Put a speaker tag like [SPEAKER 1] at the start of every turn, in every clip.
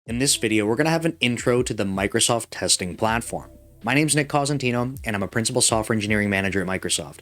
[SPEAKER 1] In this video, we're going to have an intro to the Microsoft testing platform. My name is Nick Cosentino, and I'm a Principal Software Engineering Manager at Microsoft.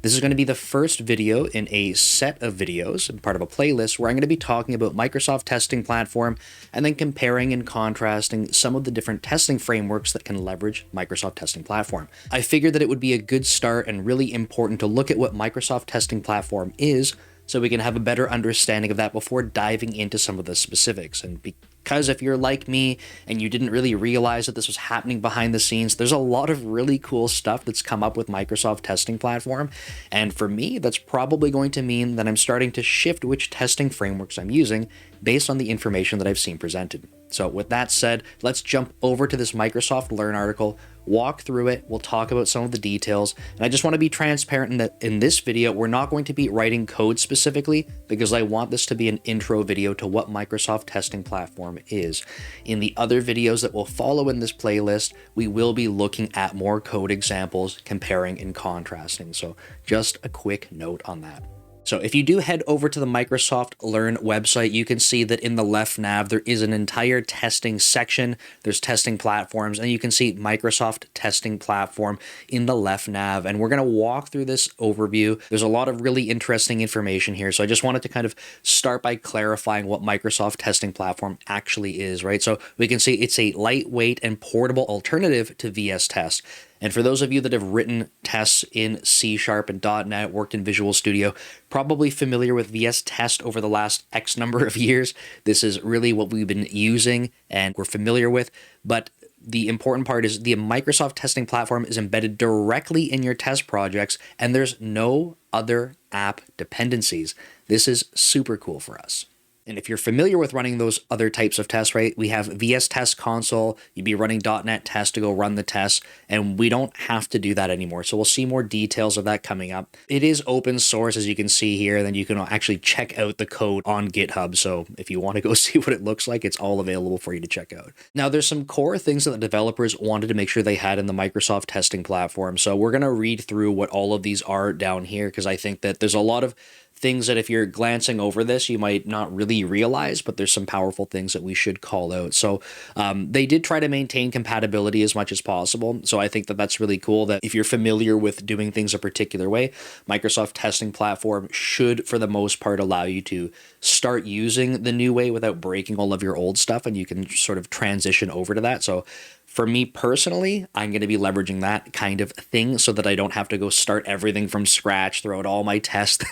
[SPEAKER 1] This is going to be the first video in a set of videos, part of a playlist, where I'm going to be talking about Microsoft testing platform and then comparing and contrasting some of the different testing frameworks that can leverage Microsoft testing platform. I figured that it would be a good start and really important to look at what Microsoft testing platform is, so we can have a better understanding of that before diving into some of the specifics. And because if you're like me and you didn't really realize that this was happening behind the scenes, there's a lot of really cool stuff that's come up with Microsoft testing platform. And for me, that's probably going to mean that I'm starting to shift which testing frameworks I'm using based on the information that I've seen presented. So with that said, let's jump over to this Microsoft Learn article, walk through it, we'll talk about some of the details, and I just want to be transparent in that in this video, we're not going to be writing code specifically because I want this to be an intro video to what Microsoft testing platform is. In the other videos that will follow in this playlist, we will be looking at more code examples, comparing and contrasting. So just a quick note on that. So if you do head over to the Microsoft Learn website, you can see that in the left nav, there is an entire testing section. There's testing platforms, and you can see Microsoft testing platform in the left nav. And we're going to walk through this overview. There's a lot of really interesting information here. So I just wanted to kind of start by clarifying what Microsoft testing platform actually is, right? So we can see it's a lightweight and portable alternative to VS Test. And for those of you that have written tests in C# and .NET, worked in Visual Studio, probably familiar with VS Test over the last X number of years. This is really what we've been using and we're familiar with. But the important part is the Microsoft testing platform is embedded directly in your test projects, and there's no other app dependencies. This is super cool for us. And if you're familiar with running those other types of tests, right, we have VS Test Console, you'd be running .NET Test to go run the tests, and we don't have to do that anymore. So we'll see more details of that coming up. It is open source, as you can see here, then you can actually check out the code on GitHub. So if you want to go see what it looks like, it's all available for you to check out. Now, there's some core things that the developers wanted to make sure they had in the Microsoft testing platform. So we're going to read through what all of these are down here, because I think that there's a lot of things that if you're glancing over this, you might not really realize, but there's some powerful things that we should call out. So they did try to maintain compatibility as much as possible. So I think that that's really cool that if you're familiar with doing things a particular way, Microsoft testing platform should, for the most part, allow you to start using the new way without breaking all of your old stuff, and you can sort of transition over to that. So for me personally, I'm going to be leveraging that kind of thing so that I don't have to go start everything from scratch, throw out all my tests,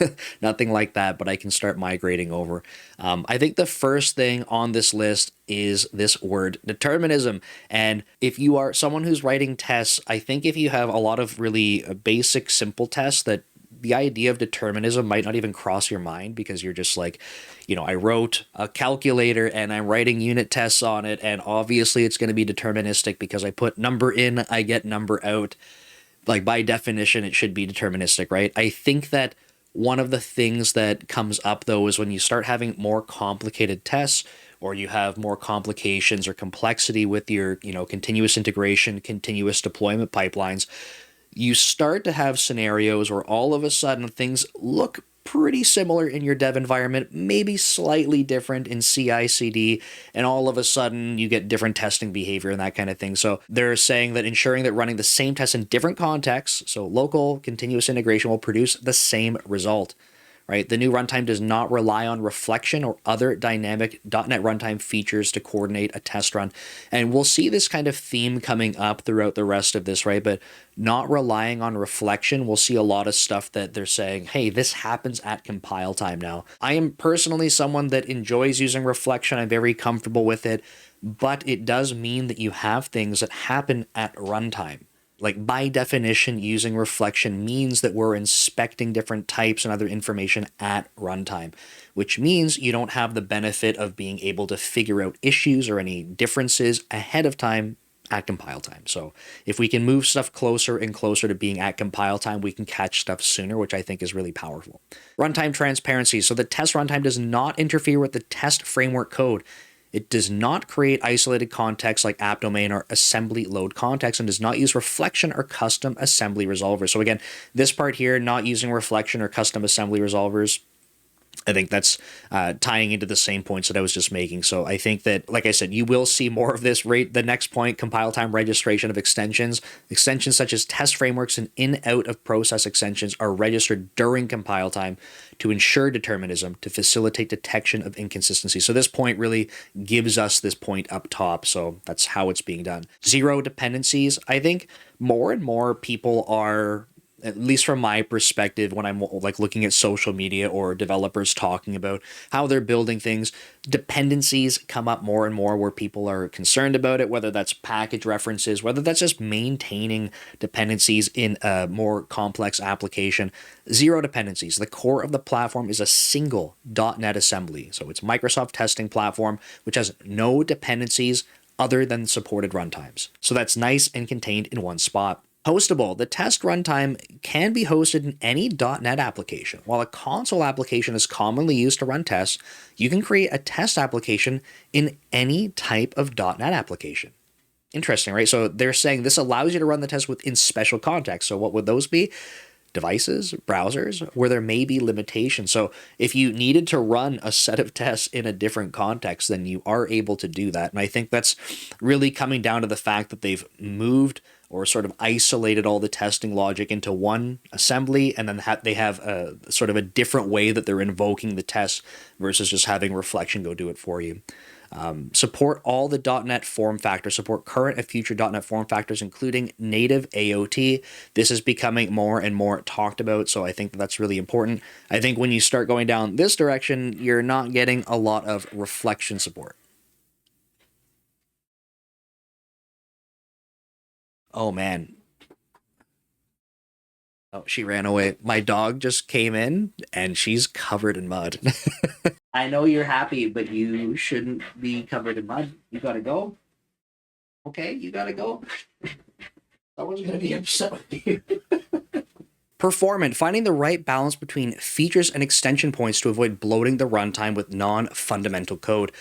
[SPEAKER 1] nothing like that, but I can start migrating over. I think the first thing on this list is this word determinism. And if you are someone who's writing tests, I think if you have a lot of really basic, simple tests that the idea of determinism might not even cross your mind, because you're just like, I wrote a calculator and I'm writing unit tests on it, and obviously it's going to be deterministic because I put number in, I get number out. Like by definition, it should be deterministic, right? I think that one of the things that comes up though is when you start having more complicated tests, or you have more complications or complexity with your, continuous integration, continuous deployment pipelines, you start to have scenarios where all of a sudden things look pretty similar in your dev environment, maybe slightly different in CI/CD, and all of a sudden you get different testing behavior and that kind of thing. So they're saying that ensuring that running the same tests in different contexts, so local continuous integration, will produce the same result. Right? The new runtime does not rely on reflection or other dynamic .NET runtime features to coordinate a test run. And we'll see this kind of theme coming up throughout the rest of this, right? But not relying on reflection, we'll see a lot of stuff that they're saying, hey, this happens at compile time now. I am personally someone that enjoys using reflection. I'm very comfortable with it, but it does mean that you have things that happen at runtime. Like by definition, using reflection means that we're inspecting different types and other information at runtime, which means you don't have the benefit of being able to figure out issues or any differences ahead of time at compile time. So if we can move stuff closer and closer to being at compile time, we can catch stuff sooner, which I think is really powerful. Runtime transparency. So the test runtime does not interfere with the test framework code. It does not create isolated contexts like app domain or assembly load context, and does not use reflection or custom assembly resolvers. So again, this part here, not using reflection or custom assembly resolvers, I think that's tying into the same points that I was just making. So I think that, like I said, you will see more of this. Right, the next point: compile time registration of extensions. Extensions such as test frameworks and in-out of process extensions are registered during compile time to ensure determinism to facilitate detection of inconsistency. So this point really gives us this point up top. So that's how it's being done. Zero dependencies. I think more and more people are, at least from my perspective, when I'm like looking at social media or developers talking about how they're building things, dependencies come up more and more where people are concerned about it, whether that's package references, whether that's just maintaining dependencies in a more complex application. Zero dependencies. The core of the platform is a single .NET assembly. So it's Microsoft testing platform, which has no dependencies other than supported runtimes. So that's nice and contained in one spot. Hostable. The test runtime can be hosted in any .NET application. While a console application is commonly used to run tests, you can create a test application in any type of .NET application. Interesting, right? So they're saying this allows you to run the test within special contexts. So what would those be? Devices, browsers, where there may be limitations. So if you needed to run a set of tests in a different context, then you are able to do that. And I think that's really coming down to the fact that they've moved or sort of isolated all the testing logic into one assembly, and then they have a sort of a different way that they're invoking the tests versus just having Reflection go do it for you. Support all the .NET form factors, support current and future .NET form factors, including native AOT. This is becoming more and more talked about, so I think that's really important. I think when you start going down this direction, you're not getting a lot of Reflection support. Oh man. Oh, she ran away. My dog just came in and she's covered in mud. I know you're happy, but you shouldn't be covered in mud. You gotta go. Okay, you gotta go. Someone's gonna be upset with you. Performant, finding the right balance between features and extension points to avoid bloating the runtime with non-fundamental code.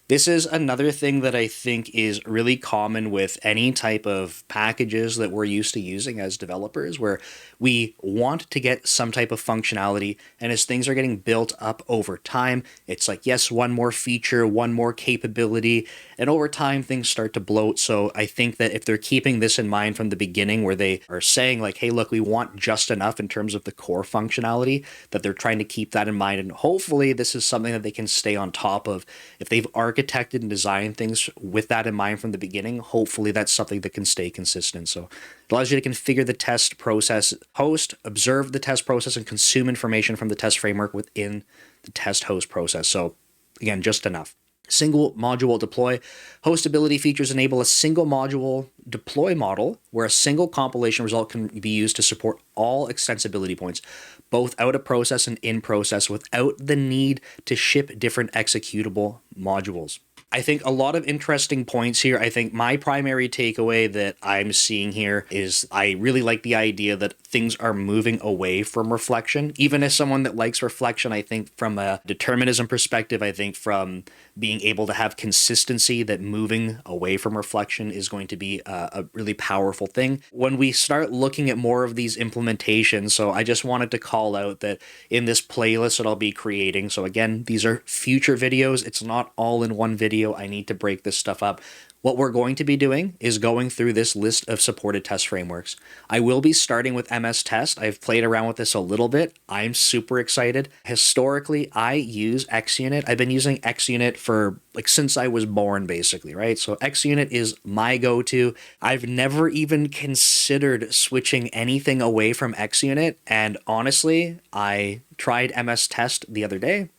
[SPEAKER 1] This is another thing that I think is really common with any type of packages that we're used to using as developers, where we want to get some type of functionality, and as things are getting built up over time, it's like, yes, one more feature, one more capability, and over time things start to bloat. So I think that if they're keeping this in mind from the beginning, where they are saying like, hey, look, we want just enough in terms of the core functionality, that they're trying to keep that in mind, and hopefully this is something that they can stay on top of. If they've architected and designed things with that in mind from the beginning, hopefully that's something that can stay consistent. So it allows you to configure the test process host, observe the test process, and consume information from the test framework within the test host process. So again, just enough. Single module deploy. Hostability features enable a single module deploy model where a single compilation result can be used to support all extensibility points, both out of process and in process, without the need to ship different executable modules. I think a lot of interesting points here. I think my primary takeaway that I'm seeing here is I really like the idea that things are moving away from reflection. Even as someone that likes reflection, I think from a determinism perspective, I think from being able to have consistency, that moving away from reflection is going to be a really powerful thing. When we start looking at more of these implementations, so I just wanted to call out that in this playlist that I'll be creating, so again, these are future videos. It's not all in one video. I need to break this stuff up. What we're going to be doing is going through this list of supported test frameworks. I will be starting with MS Test. I've played around with this a little bit. I'm super excited. Historically, I use XUnit. I've been using XUnit for since I was born, basically, right? So XUnit is my go-to. I've never even considered switching anything away from XUnit. And honestly, I tried MS Test the other day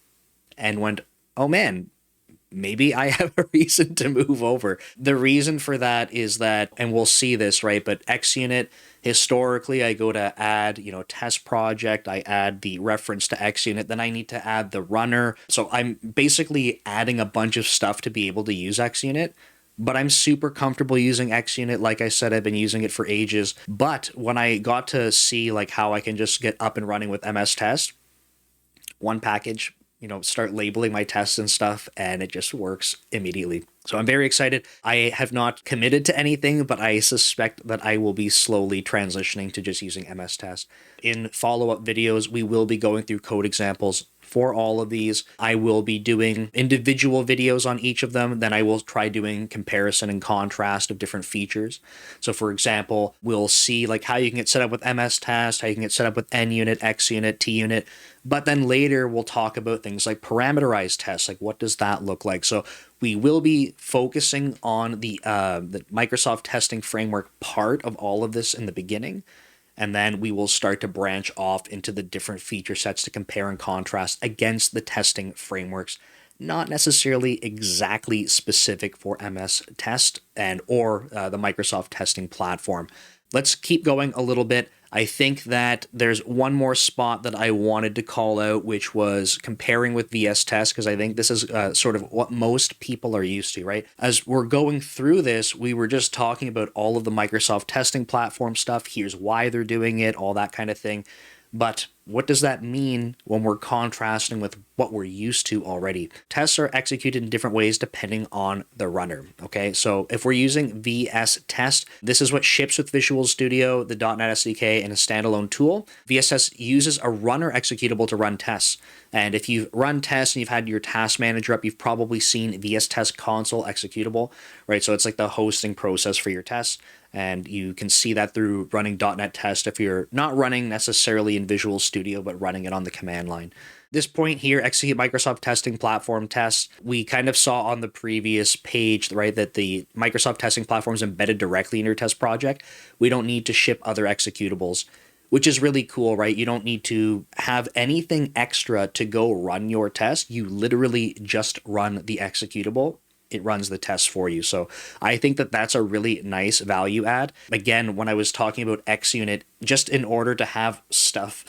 [SPEAKER 1] and went, oh man, maybe I have a reason to move over. The reason for that is that, and we'll see this, right? But XUnit, historically, I go to add, test project, I add the reference to XUnit, then I need to add the runner. So I'm basically adding a bunch of stuff to be able to use XUnit. But I'm super comfortable using XUnit. Like I said, I've been using it for ages. But when I got to see how I can just get up and running with MS Test, one package, start labeling my tests and stuff, and it just works immediately. So I'm very excited. I have not committed to anything, but I suspect that I will be slowly transitioning to just using MS Test. In follow-up videos, we will be going through code examples for all of these. I will be doing individual videos on each of them. Then I will try doing comparison and contrast of different features. So for example, we'll see like how you can get set up with MS test, how you can get set up with NUnit, XUnit, TUnit. But then later we'll talk about things like parameterized tests, like what does that look like? So we will be focusing on the Microsoft testing framework part of all of this in the beginning. And then we will start to branch off into the different feature sets to compare and contrast against the testing frameworks, not necessarily exactly specific for MS Test and or the Microsoft testing platform. Let's keep going a little bit. I think that there's one more spot that I wanted to call out, which was comparing with VS Test, because I think this is sort of what most people are used to, right? As we're going through this, we were just talking about all of the Microsoft testing platform stuff. Here's why they're doing it, all that kind of thing. But what does that mean when we're contrasting with what we're used to already? Tests are executed in different ways depending on the runner, okay? So if we're using VS Test, this is what ships with Visual Studio, the .NET SDK, and a standalone tool. VS Test uses a runner executable to run tests. And if you've run tests and you've had your task manager up, you've probably seen VS Test console executable, right? So it's like the hosting process for your tests. And you can see that through running .NET Test if you're not running necessarily in Visual Studio, but running it on the command line. This point here, execute Microsoft testing platform tests. We kind of saw on the previous page, right, that the Microsoft testing platform is embedded directly in your test project. We don't need to ship other executables, which is really cool, right? You don't need to have anything extra to go run your test. You literally just run the executable. It runs the tests for you. So I think that that's a really nice value add. Again, when I was talking about XUnit, just in order to have stuff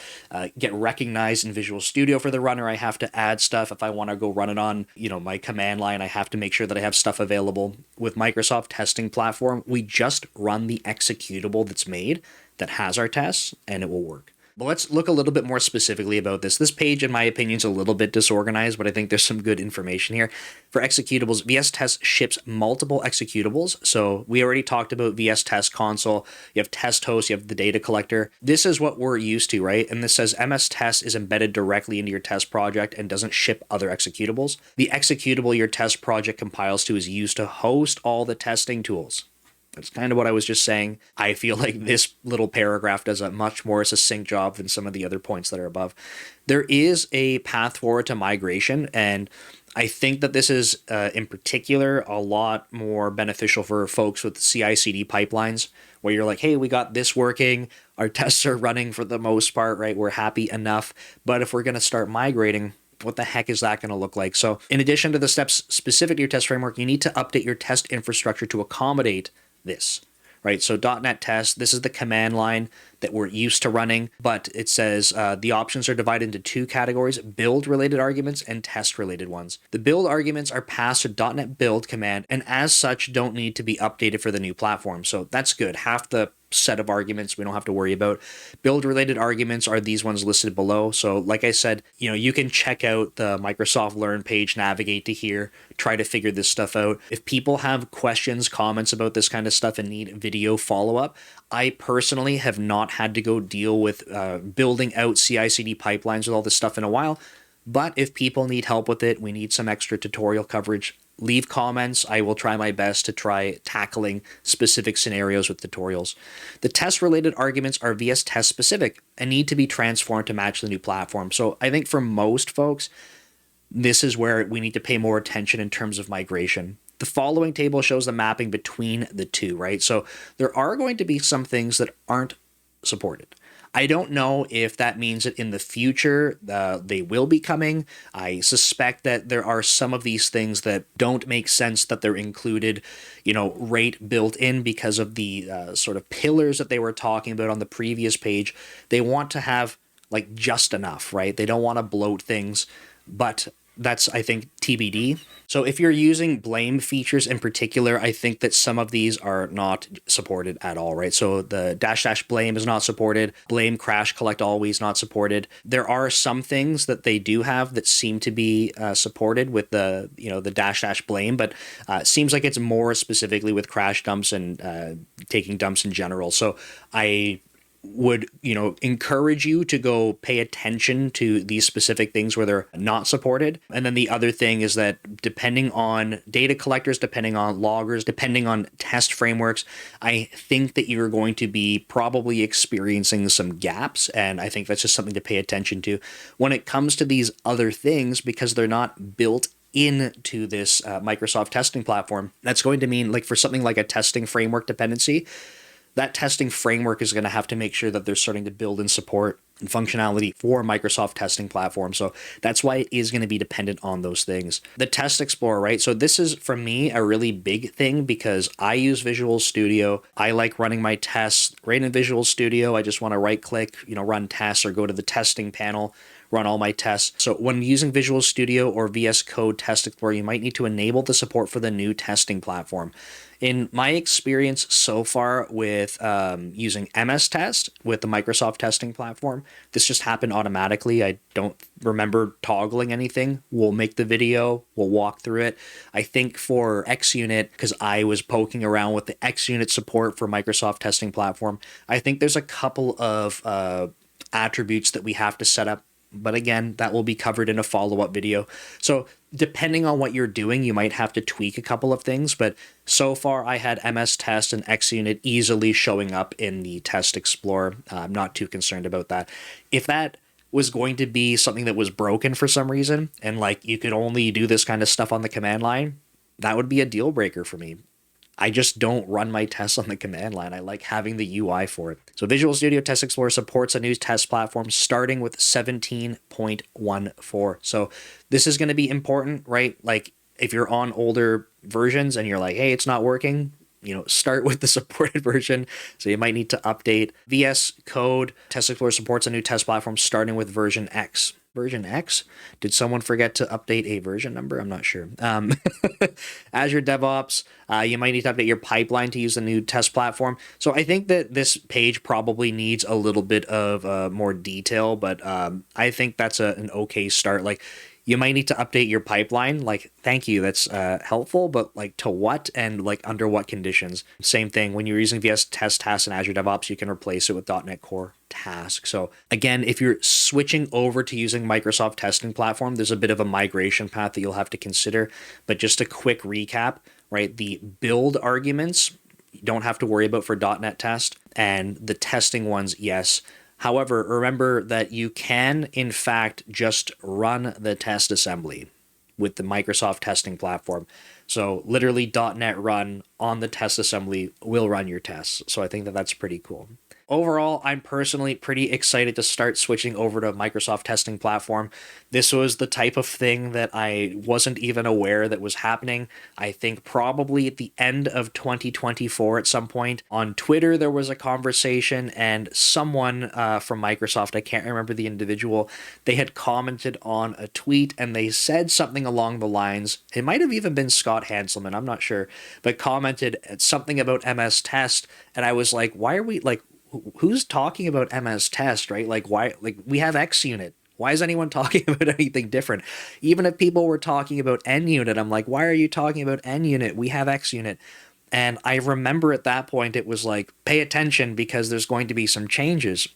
[SPEAKER 1] get recognized in Visual Studio for the runner, I have to add stuff. If I want to go run it on, my command line, I have to make sure that I have stuff available. With Microsoft testing platform, we just run the executable that's made that has our tests and it will work. But let's look a little bit more specifically about this. This page, in my opinion, is a little bit disorganized, but I think there's some good information here. For executables, VS Test ships multiple executables. So we already talked about VS Test console. You have test host, you have the data collector. This is what we're used to, right? And this says MS Test is embedded directly into your test project and doesn't ship other executables. The executable your test project compiles to is used to host all the testing tools. That's kind of what I was just saying. I feel like this little paragraph does a much more succinct job than some of the other points that are above. There is a path forward to migration, and I think that this is, in particular, a lot more beneficial for folks with CI/CD pipelines, where you're like, hey, we got this working, our tests are running for the most part, right? We're happy enough. But if we're going to start migrating, what the heck is that going to look like? So in addition to the steps specific to your test framework, you need to update your test infrastructure to accommodate this, right? So .NET Test, this is the command line that we're used to running, but it says the options are divided into two categories: build-related arguments and test-related ones. The build arguments are passed to .NET Build command, and as such, don't need to be updated for the new platform. So that's good. Half the set of arguments we don't have to worry about. Build-related arguments are these ones listed below. So like I said, you can check out the Microsoft Learn page, navigate to here, try to figure this stuff out. If people have questions, comments about this kind of stuff and need video follow-up, I personally have not had to go deal with building out CI/CD pipelines with all this stuff in a while. But if people need help with it, we need some extra tutorial coverage, leave comments. I will try my best to try tackling specific scenarios with tutorials. The test-related arguments are VS Test specific and need to be transformed to match the new platform. So I think for most folks, this is where we need to pay more attention in terms of migration. The following table shows the mapping between the two, right? So there are going to be some things that aren't supported. I don't know if that means that in the future they will be coming. I suspect that there are some of these things that don't make sense that they're included, rate built in because of the sort of pillars that they were talking about on the previous page. They want to have like just enough, right? They don't want to bloat things, but that's, I think, TBD. So if you're using blame features in particular, I think that some of these are not supported at all, right? So the -- blame is not supported. Blame crash collect always not supported. There are some things that they do have that seem to be supported with the -- blame, but it seems like it's more specifically with crash dumps and taking dumps in general. So I would, encourage you to go pay attention to these specific things where they're not supported. And then the other thing is that depending on data collectors, depending on loggers, depending on test frameworks, I think that you're going to be probably experiencing some gaps. And I think that's just something to pay attention to when it comes to these other things, because they're not built into this Microsoft testing platform. That's going to mean, like, for something like a testing framework dependency, that testing framework is going to have to make sure that they're starting to build in support and functionality for Microsoft testing platform. So that's why it is going to be dependent on those things. The Test Explorer, right? So this is, for me, a really big thing because I use Visual Studio. I like running my tests right in Visual Studio. I just want to right click, run tests, or go to the testing panel, run all my tests. So when using Visual Studio or VS Code Test Explorer, you might need to enable the support for the new testing platform. In my experience so far with using MS Test with the Microsoft testing platform, this just happened automatically. I don't remember toggling anything. We'll make the video, we'll walk through it. I think for XUnit, because I was poking around with the XUnit support for Microsoft testing platform, I think there's a couple of attributes that we have to set up. But again, that will be covered in a follow-up video. So depending on what you're doing, you might have to tweak a couple of things. But so far, I had MS Test and XUnit easily showing up in the Test Explorer. I'm not too concerned about that. If that was going to be something that was broken for some reason, and like you could only do this kind of stuff on the command line, that would be a deal breaker for me. I just don't run my tests on the command line. I like having the UI for it. So Visual Studio Test Explorer supports a new test platform starting with 17.14. So this is going to be important, right? Like if you're on older versions and you're like, hey, it's not working, start with the supported version. So you might need to update. VS Code Test Explorer supports a new test platform starting with version X. Version X? Did someone forget to update a version number? I'm not sure. Azure DevOps, you might need to update your pipeline to use the new test platform. So I think that this page probably needs a little bit of more detail, but I think that's an okay start. Like, you might need to update your pipeline. Like, thank you, that's helpful, but like to what and like under what conditions? Same thing, when you're using VS Test Tasks and Azure DevOps, you can replace it with .NET Core Task. So again, if you're switching over to using Microsoft testing platform, there's a bit of a migration path that you'll have to consider. But just a quick recap, right? The build arguments, you don't have to worry about for .NET Test, and the testing ones, yes. However, remember that you can, in fact, just run the test assembly with the Microsoft testing platform. So literally .NET Run on the test assembly will run your tests. So I think that that's pretty cool. Overall, I'm personally pretty excited to start switching over to Microsoft testing platform. This was the type of thing that I wasn't even aware that was happening. I think probably at the end of 2024 at some point. On Twitter, there was a conversation and someone from Microsoft, I can't remember the individual, they had commented on a tweet and they said something along the lines, it might have even been Scott Hanselman, I'm not sure, but commented something about MS Test, and I was like, why are we, like, who's talking about MS Test, right? Like, why, like, we have XUnit. Why is anyone talking about anything different? Even if people were talking about NUnit, I'm like, why are you talking about NUnit? We have XUnit. And I remember at that point, it was like, pay attention because there's going to be some changes.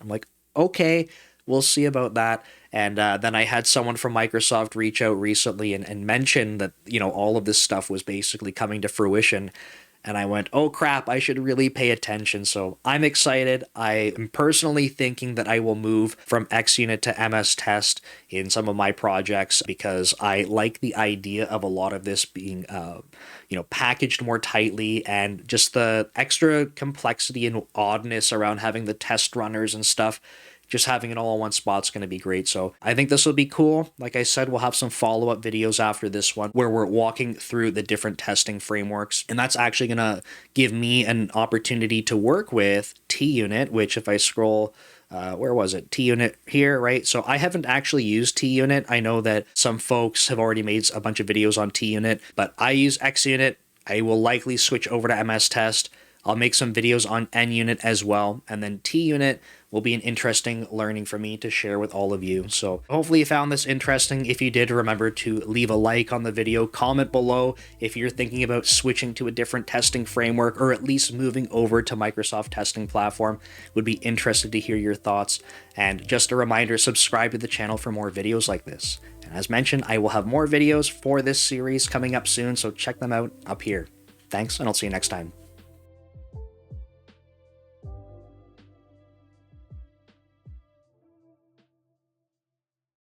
[SPEAKER 1] I'm like, okay, we'll see about that. And then I had someone from Microsoft reach out recently and mention that, all of this stuff was basically coming to fruition. And I went, oh crap, I should really pay attention. So I'm excited. I am personally thinking that I will move from XUnit to MS Test in some of my projects because I like the idea of a lot of this being, packaged more tightly, and just the extra complexity and oddness around having the test runners and stuff. Just having it all in one spot is going to be great. So I think this will be cool. Like I said, we'll have some follow-up videos after this one where we're walking through the different testing frameworks. And that's actually going to give me an opportunity to work with TUnit, which if I scroll, where was it? TUnit here, right? So I haven't actually used TUnit. I know that some folks have already made a bunch of videos on TUnit, but I use XUnit. I will likely switch over to MS Test. I'll make some videos on NUnit as well, and then TUnit will be an interesting learning for me to share with all of you. So hopefully you found this interesting. If you did, remember to leave a like on the video, comment below if you're thinking about switching to a different testing framework or at least moving over to Microsoft testing platform. Would be interested to hear your thoughts. And just a reminder, subscribe to the channel for more videos like this. And as mentioned, I will have more videos for this series coming up soon, so check them out up here. Thanks, and I'll see you next time.